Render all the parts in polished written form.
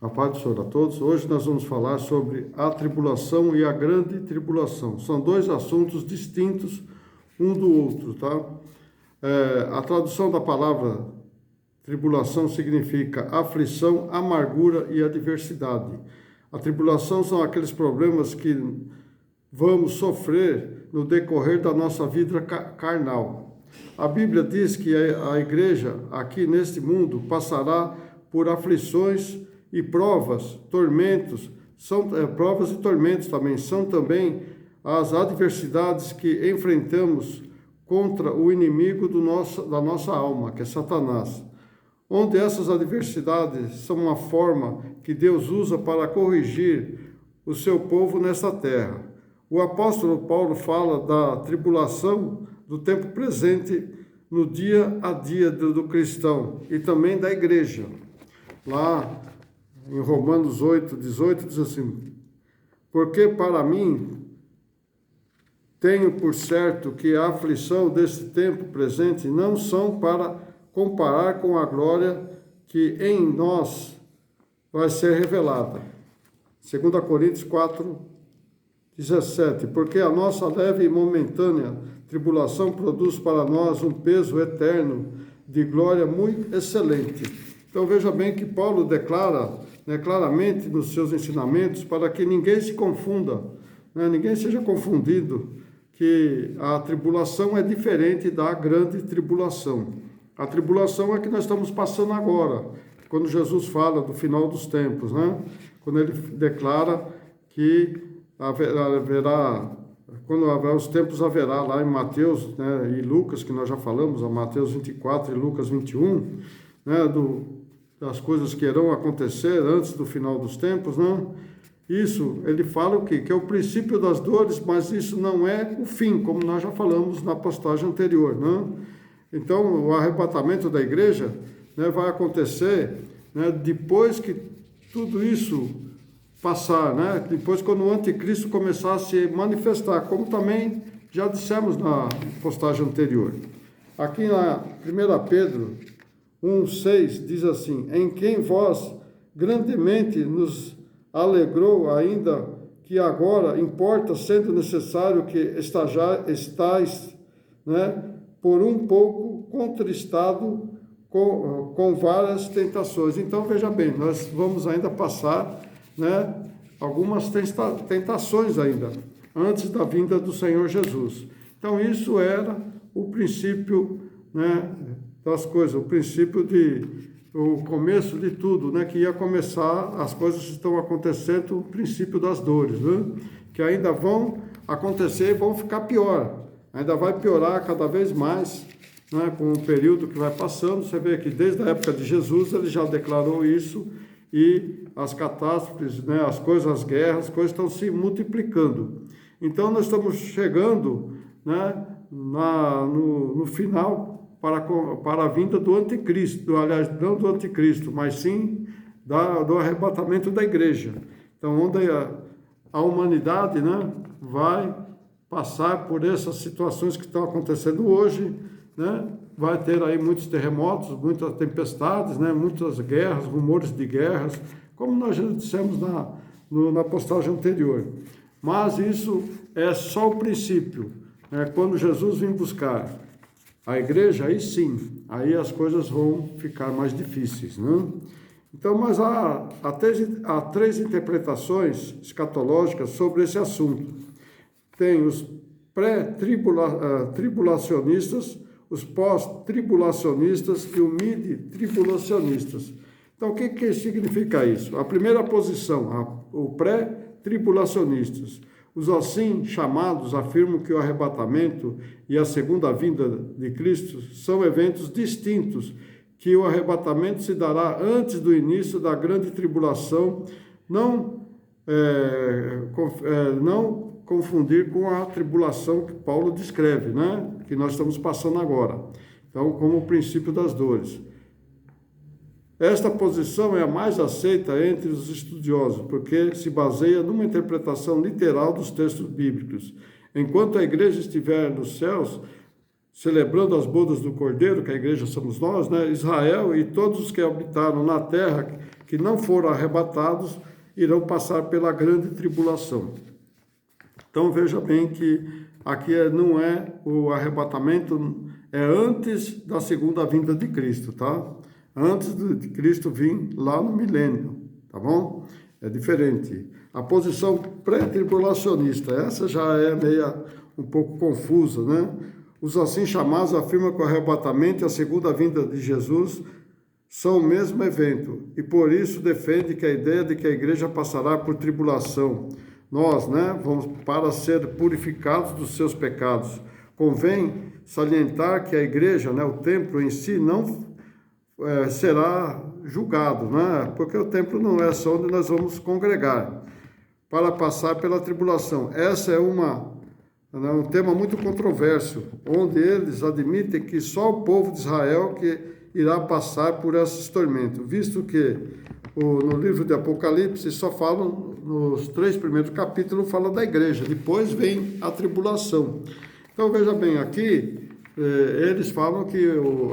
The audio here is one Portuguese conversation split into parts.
A paz do Senhor a todos. Hoje nós vamos falar sobre a tribulação e a grande tribulação. São dois assuntos distintos um do outro, tá? A tradução da palavra tribulação significa aflição, amargura e adversidade. A tribulação são aqueles problemas que vamos sofrer no decorrer da nossa vida carnal. A Bíblia diz que a igreja aqui neste mundo passará por aflições e provas, tormentos, provas e tormentos também, são também as adversidades que enfrentamos contra o inimigo da nossa alma, que é Satanás. Onde essas adversidades são uma forma que Deus usa para corrigir o seu povo nesta terra. O apóstolo Paulo fala da tribulação do tempo presente no dia a dia do cristão e também da igreja. Lá em Romanos 8:18 diz assim: porque para mim tenho por certo que a aflição deste tempo presente não são para comparar com a glória que em nós vai ser revelada. 2 Coríntios 4:17, porque a nossa leve e momentânea tribulação produz para nós um peso eterno de glória muito excelente. Então veja bem que Paulo declara claramente nos seus ensinamentos para que ninguém se confunda, ninguém seja confundido, que a tribulação é diferente da grande tribulação. A tribulação é que nós estamos passando agora, quando Jesus fala do final dos tempos, quando ele declara que quando haverá os tempos haverá, lá em Mateus e Lucas, que nós já falamos, a Mateus 24 e Lucas 21, das coisas que irão acontecer antes do final dos tempos, Isso, ele fala o quê? Que é o princípio das dores, mas isso não é o fim, como nós já falamos na postagem anterior, Então, o arrebatamento da igreja vai acontecer depois que tudo isso passar, depois quando o anticristo começar a se manifestar, como também já dissemos na postagem anterior. Aqui na 1 Pedro 1:6 diz assim: em quem vós grandemente nos alegrou, ainda que agora importa, sendo necessário que estáis, por um pouco contristado com várias tentações. Então, veja bem, nós vamos ainda passar, algumas tentações ainda, antes da vinda do Senhor Jesus. Então, isso era o princípio, das coisas, o começo de tudo, que ia começar, as coisas estão acontecendo, o princípio das dores, que ainda vão acontecer e vão ficar pior. Ainda vai piorar cada vez mais, com o período que vai passando. Você vê que desde a época de Jesus ele já declarou isso, e as catástrofes, as guerras, as coisas estão se multiplicando. Então nós estamos chegando, no final para a vinda do anticristo, aliás, não do anticristo, mas sim do arrebatamento da igreja. Então, onde a humanidade vai passar por essas situações que estão acontecendo hoje, vai ter aí muitos terremotos, muitas tempestades, muitas guerras, rumores de guerras, como nós já dissemos na postagem anterior. Mas isso é só o princípio. Quando Jesus vem buscar a igreja, aí sim, aí as coisas vão ficar mais difíceis, Então, mas há três interpretações escatológicas sobre esse assunto. Tem os pré-tribulacionistas, os pós-tribulacionistas e os mid-tribulacionistas. Então, o que significa isso? A primeira posição, o pré-tribulacionistas. Os assim chamados afirmam que o arrebatamento e a segunda vinda de Cristo são eventos distintos, que o arrebatamento se dará antes do início da grande tribulação, não confundir com a tribulação que Paulo descreve, que nós estamos passando agora. Então, como o princípio das dores. Esta posição é a mais aceita entre os estudiosos, porque se baseia numa interpretação literal dos textos bíblicos. Enquanto a igreja estiver nos céus, celebrando as bodas do Cordeiro, que a igreja somos nós, Israel e todos os que habitaram na terra, que que não foram arrebatados irão passar pela grande tribulação. Então veja bem que aqui não é o arrebatamento, é antes da segunda vinda de Cristo, tá? Antes de Cristo vir lá no milênio, tá bom? É diferente. A posição pré-tribulacionista, essa já é um pouco confusa, né? Os assim chamados afirmam que o arrebatamento e a segunda vinda de Jesus são o mesmo evento, e por isso defende que a ideia de que a igreja passará por tribulação, nós, né, vamos para ser purificados dos seus pecados. Convém salientar que a igreja, né, o templo em si, não será julgado, né, porque o templo não é só onde nós vamos congregar, para passar pela tribulação. Essa é um tema muito controverso, onde eles admitem que só o povo de Israel que irá passar por esses tormentos, visto que no livro de Apocalipse só falam, nos 3 primeiros capítulos, fala da igreja, depois vem a tribulação. Então veja bem, aqui eles falam que o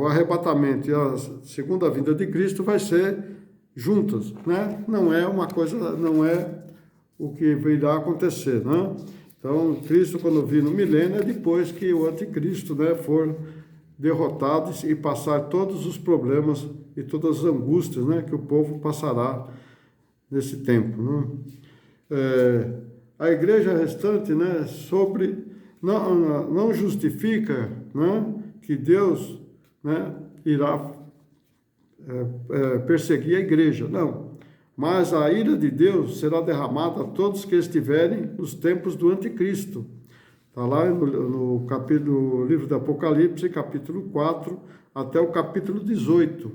arrebatamento e a segunda vinda de Cristo vai ser juntas, né? Não é uma coisa, não é o que virá acontecer, né? Então Cristo, quando vir no milênio, é depois que o anticristo, né, for derrotado e passar todos os problemas e todas as angústias, né, que o povo passará nesse tempo, né? A igreja restante, né, não justifica, né, que Deus, né, irá perseguir a igreja, não. Mas a ira de Deus será derramada a todos que estiverem nos tempos do anticristo. Está lá no livro do Apocalipse, capítulo 4, até o capítulo 18,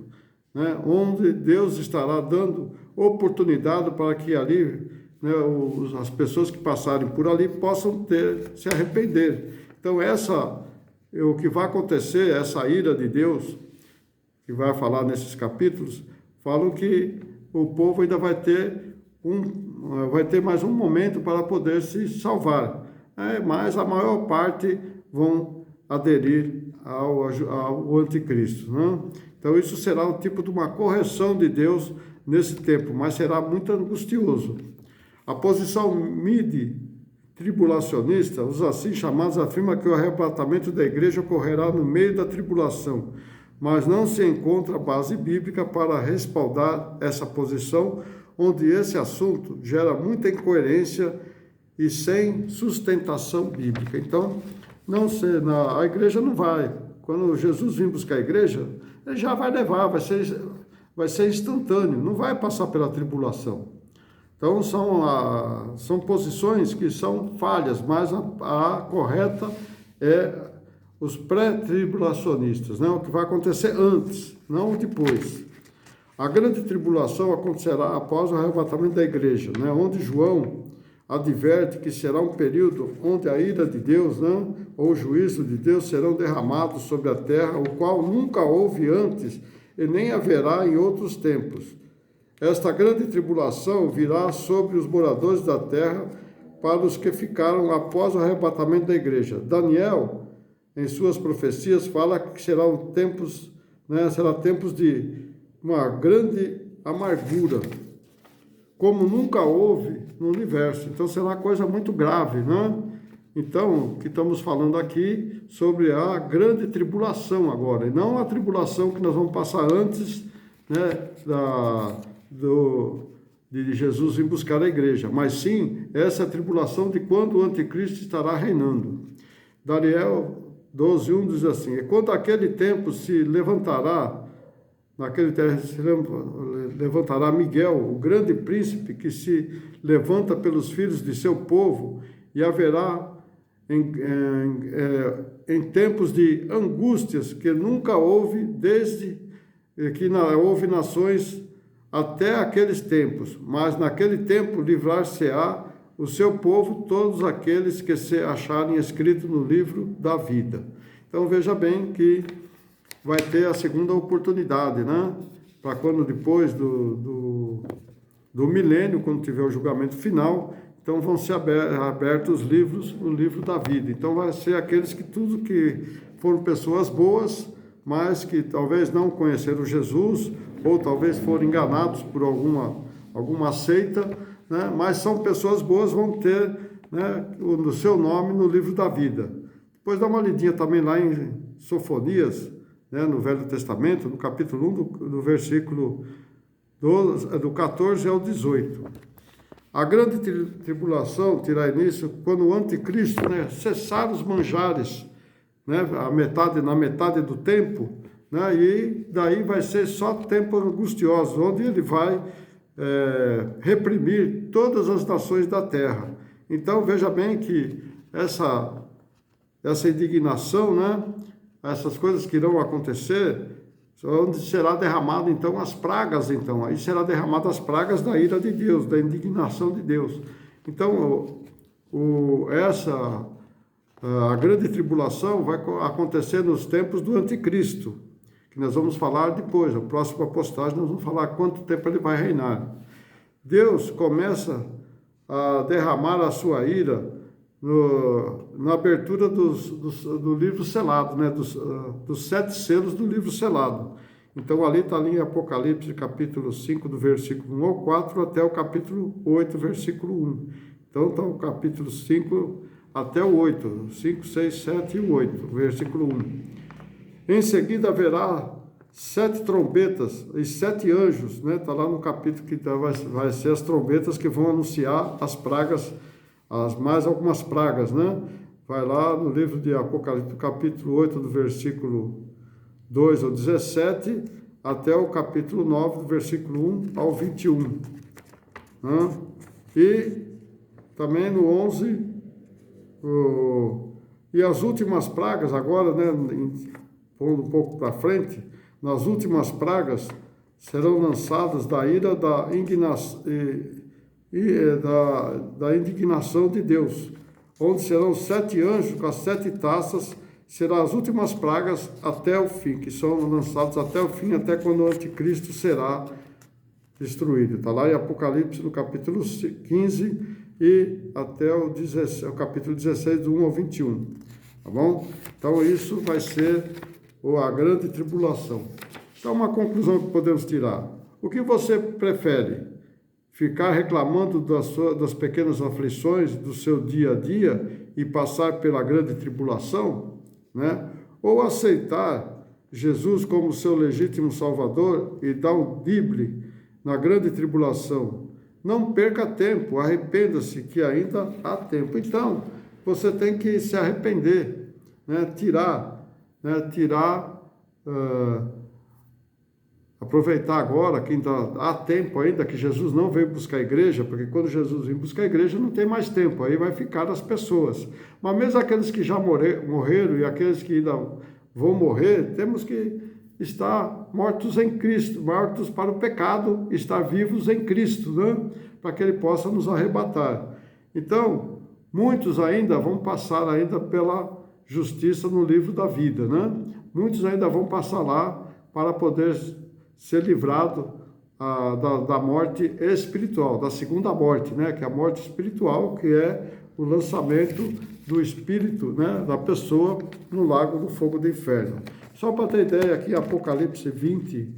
né, onde Deus estará dando oportunidade para que ali, né, as pessoas que passarem por ali possam se arrepender. Então o que vai acontecer, essa ira de Deus, que vai falar nesses capítulos, falam que o povo ainda vai ter mais um momento para poder se salvar. Mas a maior parte vão aderir ao anticristo, né? Então isso será um tipo de uma correção de Deus nesse tempo, mas será muito angustioso. A posição midi-tribulacionista, os assim chamados, afirma que o arrebatamento da igreja ocorrerá no meio da tribulação, mas não se encontra base bíblica para respaldar essa posição, onde esse assunto gera muita incoerência e sem sustentação bíblica. Então, a igreja não vai. Quando Jesus vir buscar a igreja, ele já vai levar, vai ser instantâneo, não vai passar pela tribulação. Então, são posições que são falhas, mas a correta é os pré-tribulacionistas, né? O que vai acontecer antes, não depois. A grande tribulação acontecerá após o arrebatamento da igreja, né? Onde João adverte que será um período onde a ira de Deus, né, ou o juízo de Deus serão derramados sobre a terra, o qual nunca houve antes e nem haverá em outros tempos. Esta grande tribulação virá sobre os moradores da terra para os que ficaram após o arrebatamento da igreja. Daniel, em suas profecias, fala que serão tempos, né, tempos de uma grande amargura, como nunca houve no universo. Então será uma coisa muito grave, né? Então, que estamos falando aqui sobre a grande tribulação agora, e não a tribulação que nós vamos passar antes, né, de Jesus vir buscar a igreja, mas sim essa tribulação de quando o anticristo estará reinando. Daniel 12:1 diz assim: e quando aquele tempo se levantará, naquele tempo se levantará Miguel, o grande príncipe que se levanta pelos filhos de seu povo, e haverá em tempos de angústias que nunca houve, desde que houve nações até aqueles tempos, mas naquele tempo livrar-se-á o seu povo, todos aqueles que se acharem escritos no livro da vida. Então veja bem que vai ter a segunda oportunidade, né? Para quando depois do milênio, quando tiver o julgamento final, então vão ser abertos os livros, o livro da vida. Então vai ser aqueles tudo que foram pessoas boas, mas que talvez não conheceram Jesus, ou talvez foram enganados por alguma seita, né? Mas são pessoas boas, vão ter, né, o seu nome no livro da vida. Depois dá uma lidinha também lá em Sofonias, né, no Velho Testamento, no capítulo 1, do versículo do 14 ao 18. A grande tribulação terá início quando o anticristo, né, cessar os manjares, né, na metade do tempo, né, e daí vai ser só tempo angustioso, onde ele vai reprimir todas as nações da terra. Então veja bem que essa indignação, né, essas coisas que irão acontecer, onde será derramado então as pragas, então aí será derramado as pragas da ira de Deus, da indignação de Deus. Então a grande tribulação vai acontecer nos tempos do anticristo, que nós vamos falar depois, a próxima postagem nós vamos falar quanto tempo ele vai reinar. Deus começa a derramar a sua ira na abertura do livro selado, né? Dos 7 selos do livro selado. Então ali está ali em Apocalipse capítulo 5, do versículo 1 ao 4, até o capítulo 8, versículo 1. Então está o capítulo 5 até o 8, 5, 6, 7 e 8, versículo 1. Em seguida haverá 7 trombetas e 7 anjos, né? Está lá no capítulo que vai ser as trombetas que vão anunciar as pragas, mais algumas pragas, né? Vai lá no livro de Apocalipse, capítulo 8, do versículo 2 ao 17, até o capítulo 9, do versículo 1 ao 21. Né? E também no 11, e as últimas pragas, agora, né, pondo um pouco para frente, nas últimas pragas serão lançadas da ira da indignação de Deus, onde serão 7 anjos com as 7 taças, serão as últimas pragas até o fim, que são lançados até o fim, até quando o anticristo será destruído. Está lá em Apocalipse, no capítulo 15 e até o capítulo 16, do 1 ao 21. Tá bom? Então isso vai ser a grande tribulação. Então uma conclusão que podemos tirar. O que você prefere? Ficar reclamando das pequenas aflições do seu dia a dia e passar pela grande tribulação, né? Ou aceitar Jesus como seu legítimo Salvador e dar um drible na grande tribulação? Não perca tempo, arrependa-se que ainda há tempo. Então, você tem que se arrepender, né? Aproveitar agora que ainda há tempo ainda, que Jesus não veio buscar a igreja, porque quando Jesus vem buscar a igreja não tem mais tempo, aí vai ficar as pessoas. Mas mesmo aqueles que já morreram e aqueles que ainda vão morrer, temos que estar mortos em Cristo, mortos para o pecado, estar vivos em Cristo, né? Para que Ele possa nos arrebatar. Então, muitos ainda vão passar ainda pela justiça no livro da vida, né? Muitos ainda vão passar lá para poder ser livrado da morte espiritual, da segunda morte, né? Que é a morte espiritual, que é o lançamento do espírito, né, da pessoa no lago do fogo do inferno. Só para ter ideia, aqui Apocalipse 20,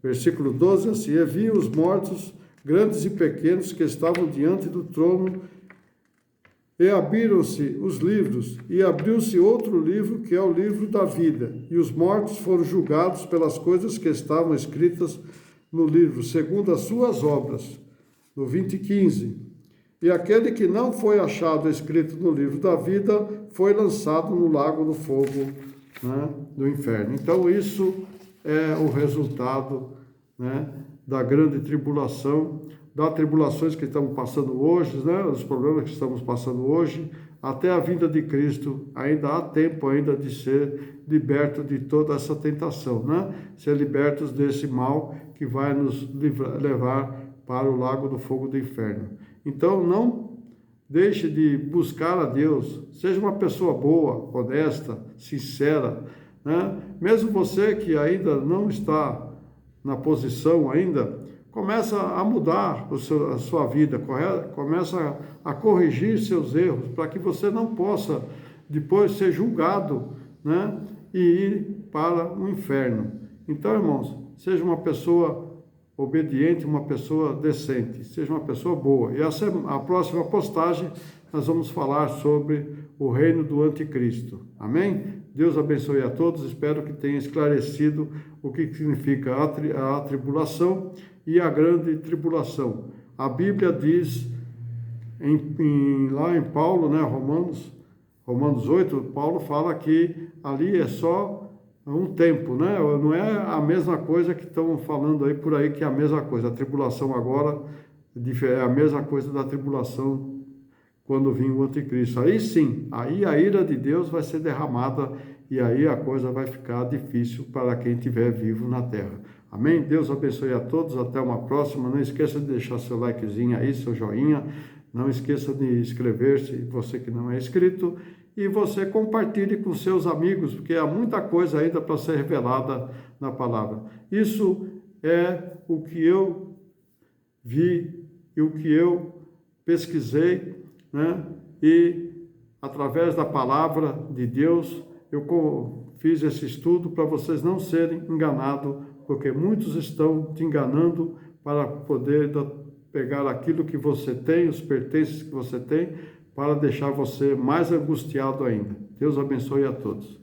versículo 12, assim: e vi os mortos, grandes e pequenos, que estavam diante do trono, e abriram-se os livros, e abriu-se outro livro, que é o livro da vida, e os mortos foram julgados pelas coisas que estavam escritas no livro, segundo as suas obras. No 20:15, e aquele que não foi achado escrito no livro da vida foi lançado no lago do fogo, né, do inferno. Então isso é o resultado, né, da grande tribulação, das tribulações que estamos passando hoje, né, os problemas que estamos passando hoje, até a vinda de Cristo. Ainda há tempo ainda de ser liberto de toda essa tentação, né? Ser libertos desse mal que vai nos levar para o lago do fogo do inferno. Então não deixe de buscar a Deus, seja uma pessoa boa, honesta, sincera, né? Mesmo você que ainda não está na posição ainda, começa a mudar a sua vida, começa a corrigir seus erros, para que você não possa depois ser julgado, né, e ir para o inferno. Então, irmãos, seja uma pessoa obediente, uma pessoa decente, seja uma pessoa boa. E a próxima postagem nós vamos falar sobre o reino do anticristo. Amém? Deus abençoe a todos, espero que tenha esclarecido o que significa a tribulação e a grande tribulação. A Bíblia diz, lá em Paulo, né, Romanos 8, Paulo fala que ali é só um tempo, né? Não é a mesma coisa que estão falando aí por aí, que é a mesma coisa. A tribulação agora é a mesma coisa da tribulação quando vir o anticristo. Aí sim, aí a ira de Deus vai ser derramada e aí a coisa vai ficar difícil para quem estiver vivo na terra. Amém? Deus abençoe a todos, até uma próxima. Não esqueça de deixar seu likezinho aí, seu joinha. Não esqueça de inscrever-se, você que não é inscrito. E você compartilhe com seus amigos, porque há muita coisa ainda para ser revelada na palavra. Isso é o que eu vi e o que eu pesquisei, né? E através da palavra de Deus, eu fiz esse estudo para vocês não serem enganados, porque muitos estão te enganando para poder pegar aquilo que você tem, os pertences que você tem, para deixar você mais angustiado ainda. Deus abençoe a todos.